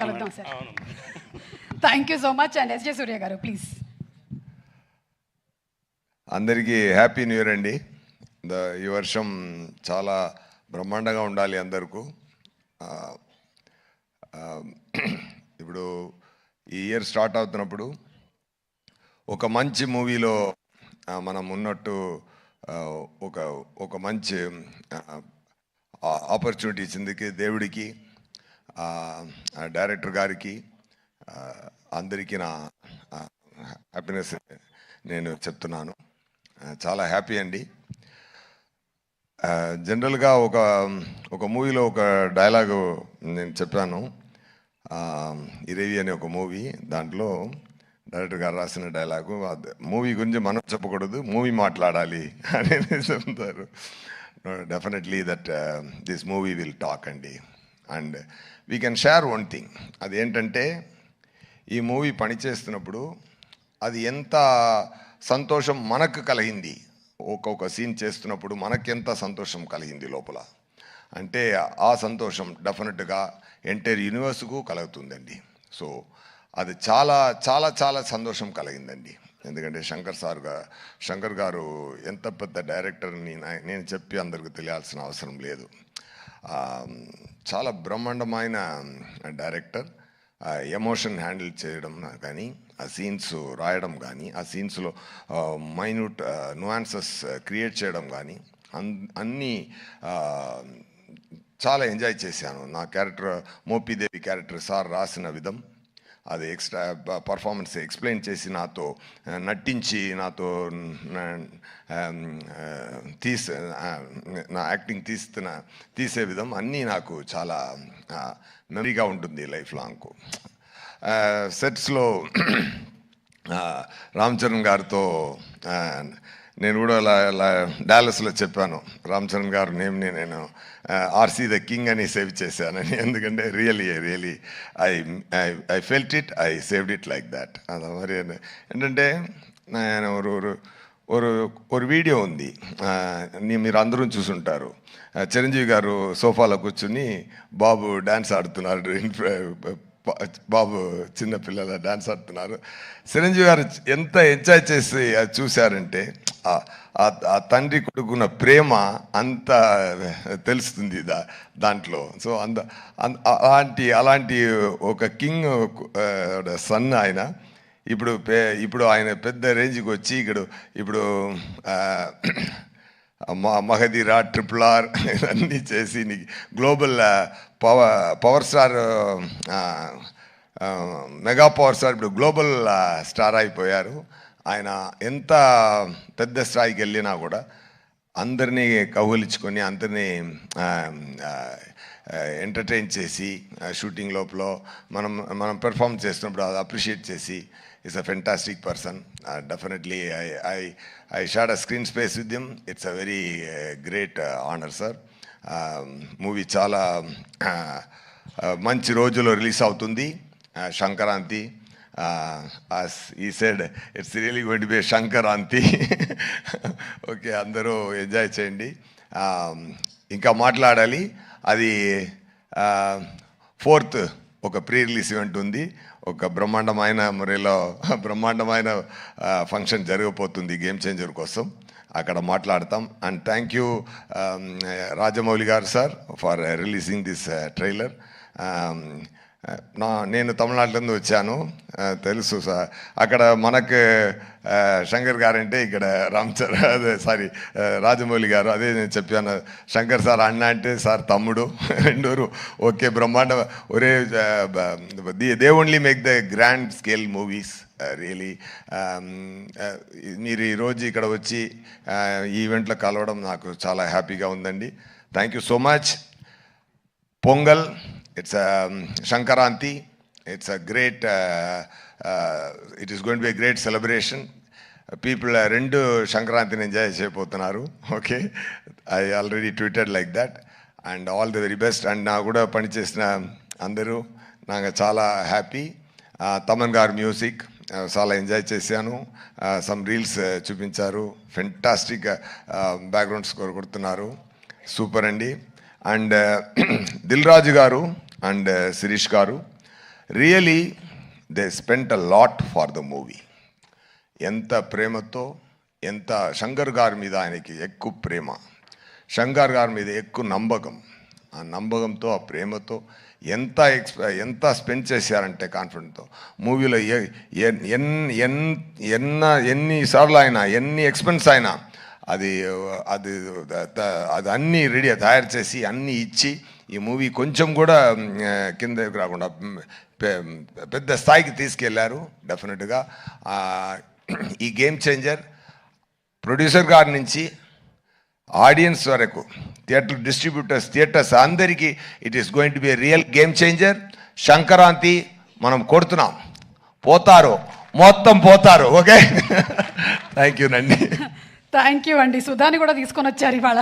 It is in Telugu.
కలుద్దాం sir. Thank you so much. And SJ Surya గారు ప్లీజ్. అందరికీ హ్యాపీ న్యూ ఇయర్ అండి. ఈ వర్షం చాలా బ్రహ్మాండంగా ఉండాలి అందరికీ. ఇప్పుడు ఈ ఇయర్ స్టార్ట్ అవుతున్నప్పుడు ఒక మంచి మూవీలో మనం ఉన్నట్టు ఒక మంచి ఆపర్చునిటీ ఇచ్చిందికి దేవుడికి, డైరెక్టర్ గారికి, అందరికీ నా హ్యాపీనెస్ నేను చెప్తున్నాను. చాలా హ్యాపీ అండి. జనరల్గా ఒక మూవీలో ఒక డైలాగు నేను చెప్పాను. ఇరేవి అనే ఒక మూవీ, దాంట్లో డైరెక్టర్ గారు రాసిన డైలాగు, మూవీ గురించి మనం చెప్పకూడదు, మూవీ మాట్లాడాలి అని చెప్తారు. Definitely that this movie will talk అండి. And we can share one thing. అదేంటంటే, ఈ మూవీ పనిచేస్తున్నప్పుడు అది ఎంత సంతోషం మనకు కలిగింది, ఒక్కొక్క సీన్ చేస్తున్నప్పుడు మనకెంత సంతోషం కలిగింది లోపల అంటే, ఆ సంతోషం డెఫినెట్గా ఎంటైర్ యూనివర్స్కు కలుగుతుందండి. సో అది చాలా చాలా చాలా సంతోషం కలిగిందండి. ఎందుకంటే శంకర్ గారు ఎంత పెద్ద డైరెక్టర్ని నేను చెప్పి అందరికి తెలియాల్సిన అవసరం లేదు. చాలా బ్రహ్మాండమైన డైరెక్టర్. ఎమోషన్ హ్యాండిల్ చేయడం కానీ, ఆ సీన్స్ రాయడం కానీ, ఆ సీన్స్లో మైన్యూట్ నువాన్సెస్ క్రియేట్ చేయడం కానీ, అన్నీ చాలా ఎంజాయ్ చేశాను. నా క్యారెక్టర్ మోపిదేవి క్యారెక్టర్ సార్ రాసిన విధం, అది ఎక్స్ట్రా పర్ఫార్మెన్స్ ఎక్స్ప్లెయిన్ చేసి నాతో నటించి నాతో నా యాక్టింగ్ తీసే విధం అన్నీ నాకు చాలా మెమరీగా ఉంటుంది లైఫ్ లాంగ్కు. సెట్స్లో రామ్ చరణ్ గారితో నేను కూడా డాలస్లో చెప్పాను, రామ్ చరణ్ గారు నేమ్ని నేను ఆర్సీ ద కింగ్ అని సేవ్ చేశానని. ఎందుకంటే really I felt it, I saved it like that. అది మరి ఏంటంటే, నేను ఒక వీడియో ఉంది, మీరు అందరూ చూసుంటారు. చిరంజీవి గారు సోఫాలో కూర్చుని బాబు డ్యాన్స్ ఆడుతున్నారు, బాబు చిన్నపిల్లల డ్యాన్స్ ఆడుతున్నారు. చిరంజీవి గారు ఎంత ఎంజాయ్ చేసి అది చూశారంటే, ఆ తండ్రి కొడుకున్న ప్రేమ అంత తెలుస్తుంది దాంట్లో. సో అలాంటి ఒక కింగ్ సన్ ఆయన. ఇప్పుడు ఆయన పెద్ద రేంజ్కి వచ్చి ఇప్పుడు మగధీర, RRR అన్నీ చేసి global power star, mega power star, ఇప్పుడు గ్లోబల్ స్టార్ అయిపోయారు. ఆయన ఎంత పెద్ద స్థాయికి వెళ్ళినా కూడా అందరినీ కౌగిలించుకొని అందరినీ ఎంటర్టైన్ చేసి, షూటింగ్ లోపల మనం పెర్ఫామ్ చేస్తున్నప్పుడు అది అప్రిషియేట్ చేసి, is a fantastic person. Definitely I shared a screen space with him. It's a very great honor, sir. Movie చాలా మంచి రోజులో రిలీజ్ అవుతుంది, Sankranti. He said it's really going to be a Sankranti. Okay, అందరూ ఎంజాయ్ చేయండి. ఇంకా మాట్లాడాలి. అది 4th ఒక ప్రీ రిలీజ్ ఈవెంట్ ఉంది. ఒక బ్రహ్మాండమైన మురేలో బ్రహ్మాండమైన ఫంక్షన్ జరగబోతుంది గేమ్ చేంజర్ కోసం, అక్కడ మాట్లాడతాం. అండ్ థ్యాంక్ యూ రాజమౌళి గారు sir for releasing this trailer. నేను తమిళనాడులో వచ్చాను, తెలుసు సార్. అక్కడ మనకు శంకర్ గారు అంటే ఇక్కడ రాజమౌళి గారు. అదే నేను చెప్పాను, శంకర్ సార్ అన్న అంటే సార్ తమ్ముడు, రెండూరు ఓకే బ్రహ్మాండ. ఒరే they only make the grand scale movies really. మీరు ఈరోజు ఇక్కడ వచ్చి ఈ ఈవెంట్లో కలవడం నాకు చాలా హ్యాపీగా ఉందండి. Thank you so much. Pongal, it's a Shankaranti. It's a great, it is going to be a great celebration. People rendu Shankarantini enjoy cheyabothunnaru. Okay, I already tweeted like that. And all the very best. And na kuda pani chesina andaru naga chaala happy. Taman garu music చాలా ఎంజాయ్ చేశాను. సమ్ రీల్స్ చూపించారు, ఫెంటాస్టిక్ బ్యాక్గ్రౌండ్ స్కోర్ కొడుతున్నారు, సూపర్ అండి. అండ్ దిల్ రాజు గారు అండ్ శిరీష్ గారు, really they spent a lot for the movie. ఎంత ప్రేమతో, ఎంత శంకర్ గారి మీద ఆయనకి ఎక్కువ ప్రేమ, శంకర్ గారి మీద ఎక్కువ నమ్మకం, ఆ నమ్మకంతో ఆ ప్రేమతో ఎంత స్పెండ్ చేశారంటే కాన్ఫిడెంట్తో మూవీలో ఎన్నిసార్లు అయినా ఎన్ని ఎక్స్పెన్స్ అయినా అది అది అది అన్నీ రెడీ తయారు చేసి అన్నీ ఇచ్చి ఈ మూవీ కొంచెం కూడా కిందకి రాకుండా పెద్ద స్థాయికి తీసుకెళ్లారు. డెఫినెట్గా ఈ గేమ్ చేంజర్ ప్రొడ్యూసర్ గారి నుంచి ఆడియన్స్ వరకు, థియేటర్స్ అందరికీ it is going to be real game changer. Sankranti మనం కొడుతున్నాం, పోతారు, మొత్తం పోతారు. ఓకే, థ్యాంక్ యూ నండి. థ్యాంక్ యూ అండి. సుధాని కూడా తీసుకొని వచ్చారు ఇవాళ.